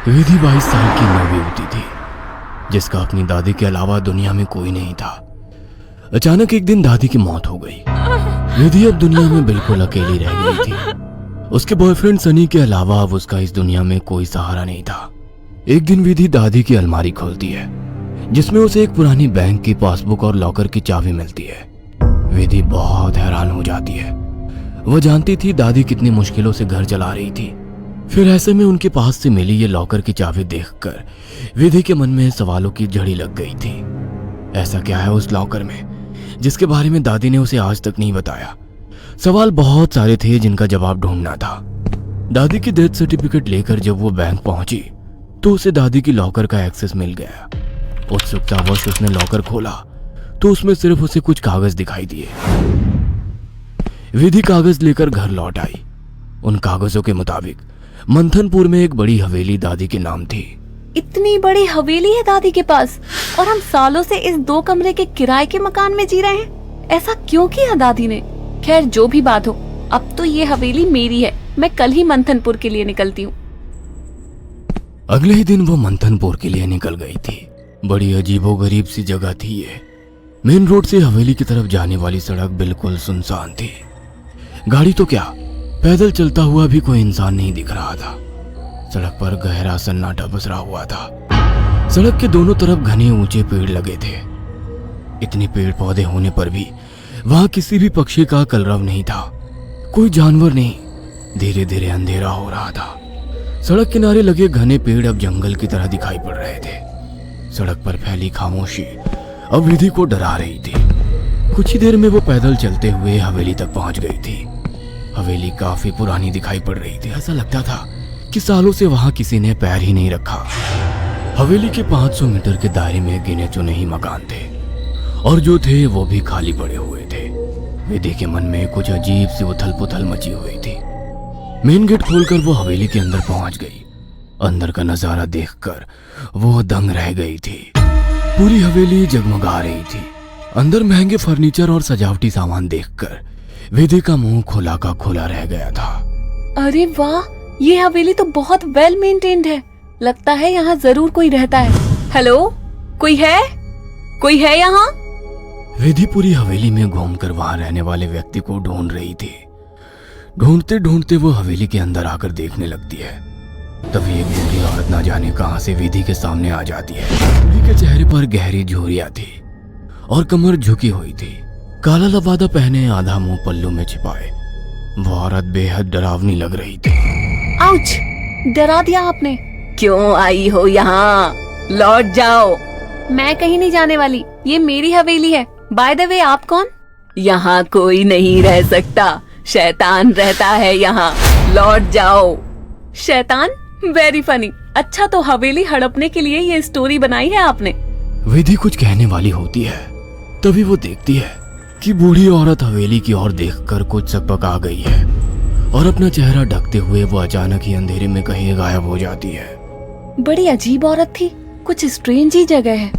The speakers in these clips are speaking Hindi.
विधि 22 साल की नवयुवती थी जिसका अपनी दादी के अलावा दुनिया में कोई नहीं था। अचानक एक दिन दादी की मौत हो गई। विधि अब दुनिया में बिल्कुल अकेली रह गई थी। उसके बॉयफ्रेंड सनी के अलावा अब उसका इस दुनिया में कोई सहारा नहीं था। एक दिन विधि दादी की अलमारी खोलती है जिसमें उसे एक पुरानी बैंक की पासबुक और लॉकर की चाबी मिलती है। विधि बहुत हैरान हो जाती है। वह जानती थी दादी कितनी मुश्किलों से घर चला रही थी। फिर ऐसे में उनके पास से मिली ये लॉकर की चाबी देखकर विधि के मन में सवालों की झड़ी लग गई थी। ऐसा क्या है उस लॉकर में जिसके बारे में दादी ने उसे आज तक नहीं बताया? सवाल बहुत सारे थे जिनका जवाब ढूंढना था। दादी की डेथ सर्टिफिकेट लेकर जब वो बैंक पहुंची तो उसे दादी की लॉकर का एक्सेस मिल गया। उत्सुकतावश उसने लॉकर खोला तो उसमें सिर्फ उसे कुछ कागज दिखाई दिए। विधि कागज लेकर घर लौट आई। उन कागजों के मुताबिक मंथनपुर में एक बड़ी हवेली दादी के नाम थी। इतनी बड़ी हवेली है दादी के पास और हम सालों से इस 2 कमरे के किराए के मकान में जी रहे हैं। ऐसा क्यों किया दादी ने? खैर जो भी बात हो, अब तो ये हवेली मेरी है। मैं कल ही मंथनपुर के लिए निकलती हूँ। अगले ही दिन वो मंथनपुर के लिए निकल गई थी। बड़ी अजीबोगरीब सी जगह थी ये। मेन रोड से हवेली की तरफ जाने वाली सड़क बिल्कुल सुनसान थी। गाड़ी तो क्या, पैदल चलता हुआ भी कोई इंसान नहीं दिख रहा था। सड़क पर गहरा सन्नाटा पसरा हुआ था। सड़क के दोनों तरफ घने ऊंचे पेड़ लगे थे। इतने पेड़ पौधे होने पर भी वहां किसी भी पक्षी का कलरव नहीं था। कोई जानवर नहीं। धीरे धीरे अंधेरा हो रहा था। सड़क किनारे लगे घने पेड़ अब जंगल की तरह दिखाई पड़ रहे थे। सड़क पर फैली खामोशी अब विधि को डरा रही थी। कुछ ही देर में वो पैदल चलते हुए हवेली तक पहुंच गई थी। हवेली काफी पुरानी दिखाई पड़ रही थी। ऐसा लगता था कि सालों से वहां किसी ने पैर ही नहीं रखा। हवेली के 500 मीटर के दायरे में गिने चुने ही मकान थे और जो थे वो भी खाली पड़े हुए थे। विधि के मन में कुछ अजीब सी उथल पुथल मची हुई थी। मेन गेट खोलकर वो हवेली के अंदर पहुंच गई। अंदर का नजारा देखकर वो दंग रह गई थी। पूरी हवेली जगमगा रही थी। अंदर महंगे फर्नीचर और सजावटी सामान देखकर विधि का मुंह खुला का खुला रह गया था। अरे वाह, ये हवेली तो बहुत वेल मेंटेन्ड है। लगता है यहाँ जरूर कोई रहता है। हेलो, कोई है? कोई है यहाँ? विधि पूरी हवेली में घूमकर वहां रहने वाले व्यक्ति को ढूंढ रही थी। ढूंढते ढूंढते वो हवेली के अंदर आकर देखने लगती है। तभी एक बूढ़ी औरत ना जाने कहां से विधि के सामने आ जाती है। विधि के चेहरे पर गहरी झुर्रियां थी और कमर झुकी हुई थी। काला लबादा पहने, आधा मुंह पल्लू में छिपाए, वो औरत बेहद डरावनी लग रही थी। आउच! डरा दिया आपने। क्यों आई हो यहाँ? लौट जाओ। मैं कहीं नहीं जाने वाली। ये मेरी हवेली है। बाय द वे, आप कौन? यहाँ कोई नहीं रह सकता। शैतान रहता है यहाँ। लौट जाओ। शैतान? Very funny. अच्छा, तो हवेली हड़पने के लिए ये स्टोरी बनाई है आपने? विधि कुछ कहने वाली होती है, तभी वो देखती है कि बूढ़ी औरत हवेली की ओर देखकर कुछ सकपका गई है और अपना चेहरा ढकते हुए वो अचानक ही अंधेरे में कहीं गायब हो जाती है। बड़ी अजीब औरत थी। कुछ स्ट्रेंज ही जगह है।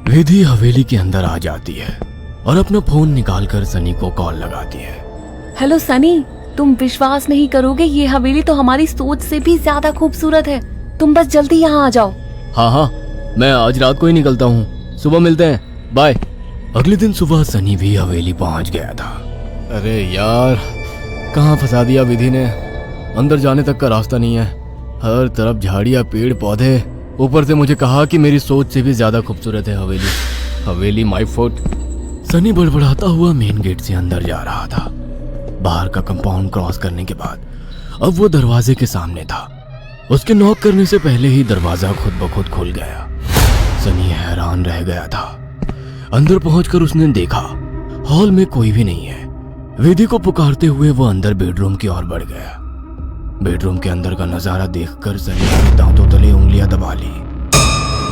विधि हवेली के अंदर आ जाती है और अपना फोन निकालकर सनी को कॉल लगाती है। हेलो सनी, तुम विश्वास नहीं करोगे, ये हवेली तो हमारी सोच से भी ज्यादा खूबसूरत है। तुम बस जल्दी यहाँ आ जाओ। हाँ, मैं आज रात को ही निकलता हूँ। सुबह मिलते हैं, बाय। अगले दिन सुबह सनी भी हवेली पहुंच गया था। अरे यार, कहाँ फंसा दिया विधि ने। अंदर जाने तक का रास्ता नहीं है। हर तरफ झाड़ियाँ, पेड़ पौधे। ऊपर से मुझे कहा कि मेरी सोच से भी ज्यादा खूबसूरत है हवेली माय फुट। सनी बड़बड़ाता हुआ मेन गेट से अंदर जा रहा था। बाहर का कंपाउंड क्रॉस करने के बाद अब वो दरवाजे के सामने था। उसके नॉक करने से पहले ही दरवाजा खुद ब खुद खुल गया। सनी हैरान रह गया था। अंदर पहुंचकर उसने देखा हॉल में कोई भी नहीं है। विधि को पुकारते हुए वो अंदर बेडरूम की ओर बढ़ गया। बेडरूम के अंदर का नजारा देखकर सनी अपने दांतों तले उंगलियां दबा ली।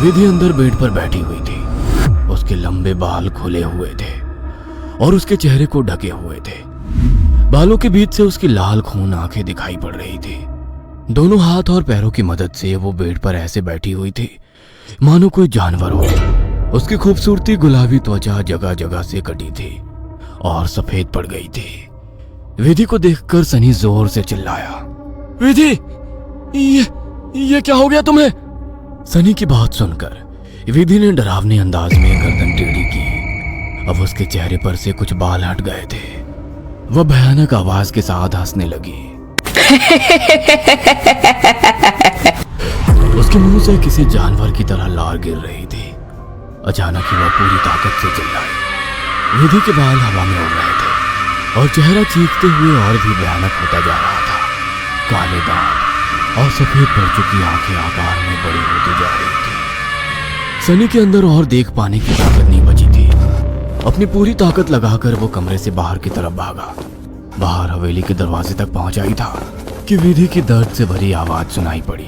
विधि अंदर बेड पर बैठी हुई थी। उसके लंबे बाल खुले हुए थे और उसके चेहरे को ढके हुए थे। बालों के बीच से उसकी लाल खून आंखें दिखाई पड़ रही थी। दोनों हाथ और पैरों की मदद से वो बेड पर ऐसे बैठी हुई थी मानो कोई जानवर हो। उसकी खूबसूरती गुलाबी त्वचा जगह जगह से कटी थी और सफेद पड़ गई थी। विधि को देखकर सनी जोर से चिल्लाया, विधि, ये क्या हो गया तुम्हें? सनी की बात सुनकर विधि ने डरावने अंदाज में गर्दन टेढ़ी की। अब उसके चेहरे पर से कुछ बाल हट गए थे। वह भयानक आवाज के साथ हंसने लगी। उसके मुंह से किसी जानवर की तरह लार गिर रही थी। अचानक ही वह पूरी ताकत से चिल्लाई। विधि के बाल हवा में उड़ रहे थे और चेहरा चीखते हुए और भी भयानक होता जा रहा था। काले दांत और सफेद पड़ चुकी आंखें आकार में बड़ी होती जा रही थी। सनी के अंदर और देख पाने की ताकत नहीं बची थी। अपनी पूरी ताकत लगाकर वो कमरे से बाहर की तरफ भागा। बाहर हवेली के दरवाजे तक पहुंचा ही था कि विधि की दर्द से भरी आवाज सुनाई पड़ी।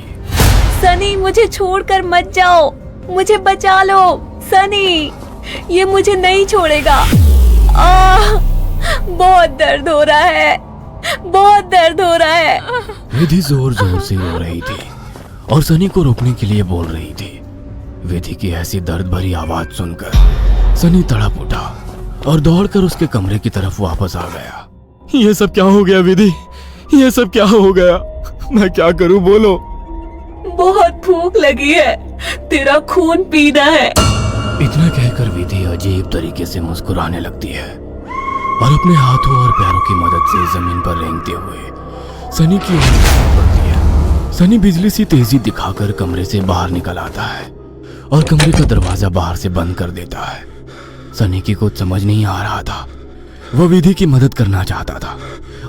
सनी, मुझे छोड़कर मत जाओ, मुझे बचा लो। सनी, ये मुझे नहीं छोड़ेगा। बहुत दर्द हो रहा है, बहुत दर्द हो रहा है। विधि जोर जोर से रो रही थी और सनी को रोकने के लिए बोल रही थी। विधि की ऐसी दर्द भरी आवाज सुनकर सनी तड़प उठा और दौड़कर उसके कमरे की तरफ वापस आ गया। ये सब क्या हो गया विधि? ये सब क्या हो गया? मैं क्या करूं, बोलो। बहुत भूख लगी है, तेरा खून पीना है। इतना कहकर विधि अजीब तरीके से मुस्कुराने लगती है और अपने हाथों और पैरों की मदद से जमीन पर रेंगते हुए सनी की ओर बढ़ती है। सनी बिजली सी तेजी दिखाकर कमरे से बाहर निकल आता है और कमरे का दरवाजा बाहर से बंद कर देता है। सनी की कुछ समझ नहीं आ रहा था। वह विधि की मदद करना चाहता था।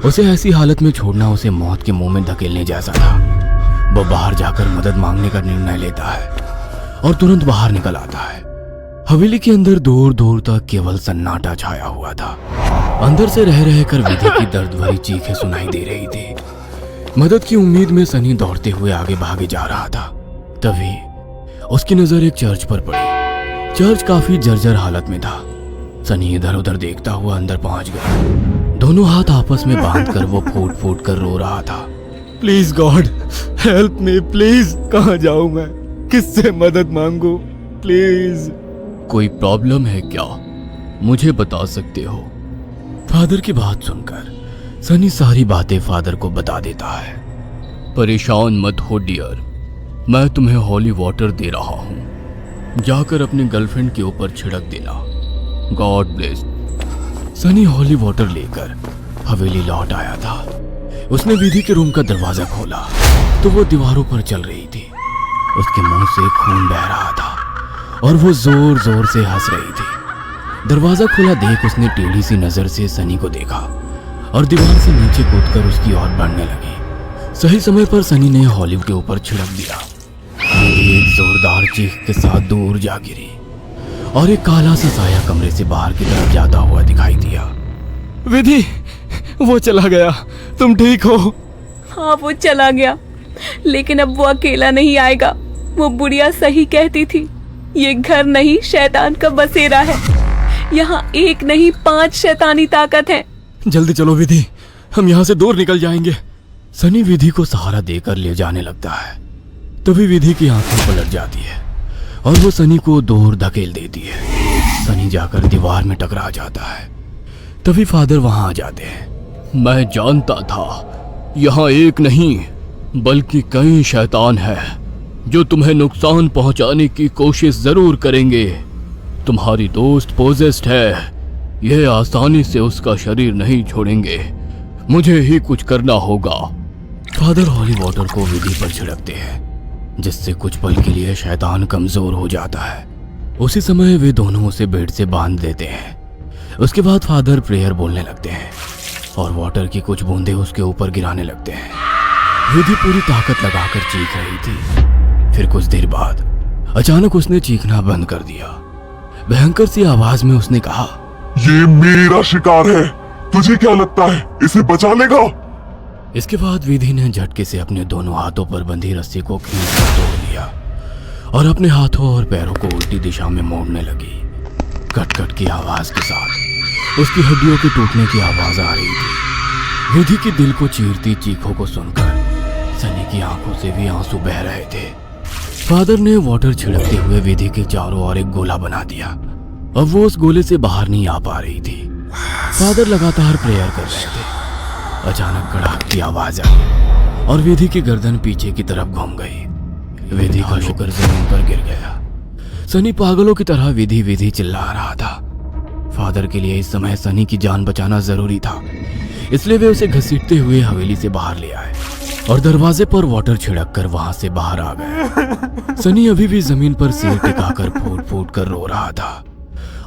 उसे ऐसी हालत में छोड़ना उसे मौत के मुंह में धकेलने जैसा था। वह बाहर जाकर मदद मांगने का निर्णय लेता है और तुरंत बाहर निकल आता है। हवेली के अंदर दूर दूर तक केवल सन्नाटा छाया हुआ था। अंदर से रह रहकर विधि की दर्द भरी चीखें सुनाई दे रही थी। मदद की उम्मीद में सनी दौड़ते हुए आगे भागे जा रहा था। तभी उसकी नजर एक चर्च पर पड़ी। चर्च काफी जर्जर हालत में था। सनी इधर उधर देखता हुआ अंदर पहुंच गया। दोनों हाथ आपस में बांधकर वो फूट फूट कर रो रहा था। Please God help me, please. कहाँ जाऊं मैं? किससे मदद मांगू? प्लीज। कोई प्रॉब्लम है क्या? मुझे बता सकते हो? फादर की बात सुनकर सनी सारी बातें फादर को बता देता है। परेशान मत हो डियर, मैं तुम्हें हॉली वाटर दे रहा हूं। जाकर अपनी गर्लफ्रेंड के ऊपर छिड़क देना। God bless. Sunny holy water लेकर हवेली लौट आया था। उसने विधि के रूम का दरवाजा खोला तो वो दीवारों पर चल रही थी। उसके मुंह से खून बह रहा था और वो जोर जोर से हंस रही थी। दरवाजा खुला देख उसने टेढ़ी सी नजर से सनी को देखा और दीवार से नीचे कूदकर उसकी ओर बढ़ने लगी। सही समय पर सनी ने हॉलिव के ऊपर छिड़क दिया। विधि एक जोरदार चीख के साथ दूर जा गिरी और एक काला सा साया कमरे से बाहर की तरफ जाता हुआ दिखाई दिया। विधि, वो चला गया। तुम ठीक हो? हाँ, वो चला गया, लेकिन अब वो अकेला नहीं आएगा। वो बुढ़िया सही कहती थी, ये घर नहीं शैतान का बसेरा है। यहाँ एक नहीं 5 शैतानी ताकत है। जल्दी चलो विधि, हम यहाँ से दूर निकल जाएंगे। सनी विधि को सहारा देकर ले जाने लगता है। तभी विधि की आंखें पलट जाती है और वो सनी को दूर धकेल देती है। सनी जाकर दीवार में टकरा जाता है। तभी फादर वहां आ जाते हैं। मैं जानता था यहाँ एक नहीं बल्कि कई शैतान है जो तुम्हें नुकसान पहुंचाने की कोशिश जरूर करेंगे। तुम्हारी दोस्त पोजेस्ड है, यह आसानी से उसका शरीर नहीं छोड़ेंगे। मुझे ही कुछ करना होगा। फादर हॉली वाटर को विधि पर छिड़कते हैं जिससे कुछ पल के लिए शैतान कमजोर हो जाता है। उसी समय वे दोनों उसे बेड से बांध देते हैं। उसके बाद फादर प्रेयर बोलने लगते हैं और वाटर की कुछ बूंदें उसके ऊपर गिराने लगते हैं। विधि पूरी ताकत लगाकर चीख रही थी। फिर कुछ देर बाद अचानक उसने चीखना बंद कर दिया। भयंकर सी आवाज में उसने कहा, ये मेरा शिकार है, तुझे क्या लगता है इसे बचा लेगा? इसके बाद विधि ने झटके से अपने दोनों हाथों पर बंधी रस्सी को खींचकर तोड़ लिया और अपने हाथों और पैरों को उल्टी दिशा में मोड़ने लगी। कट कट की आवाज के साथ उसकी हड्डियों के टूटने की आवाज आ रही थी। विधि की दिल को चीरती चीखों को सुनकर सनी की आंखों से भी आंसू बह रहे थे। फादर ने वाटर छिड़कते हुए विधि के चारों ओर एक गोला बना दिया। अब वो उस गोले से बाहर नहीं आ पा रही थी। फादर लगातार प्रेयर कर रहे थे। अचानक कड़ाक की आवाज आई और विधि की गर्दन पीछे की तरफ घूम गई। विधि का शुक्र जमीन पर गिर गया। सनी पागलों की तरह विधि विधि चिल्ला रहा था। फादर के लिए इस समय सनी की जान बचाना जरूरी था, इसलिए वे उसे घसीटते हुए हवेली से बाहर ले आए और दरवाजे पर वाटर छिड़क कर वहां से बाहर आ गए। सनी अभी भी जमीन पर सिर टिकाकर फूट फूट कर रो रहा था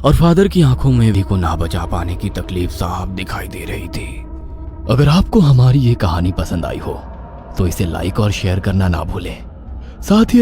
और फादर की आंखों में विधि को ना बचा पाने की तकलीफ साफ दिखाई दे रही थी। अगर आपको हमारी ये कहानी पसंद आई हो तो इसे लाइक और शेयर करना ना भूलें। साथ ही